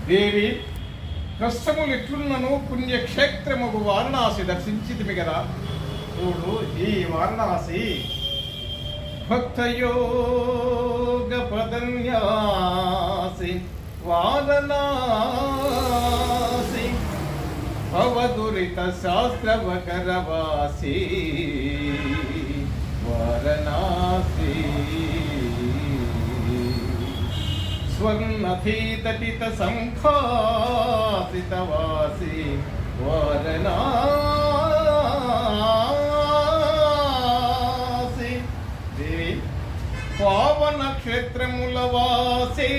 దేవి, కష్టములు ఎట్లున్నను పుణ్యక్షేత్రముగు వారణాసి దర్శించితిమి కదా. చూడు, ఈ వారణాసి భక్తయోగ పదన్యాసి వారణాసి భవదురిత శాస్త్రవకరవాసి వారణాసి స్వర్ణధీతటిత సంఖాసితవాసి వారణాసి. దేవి, పావన క్షేత్రముల వాసి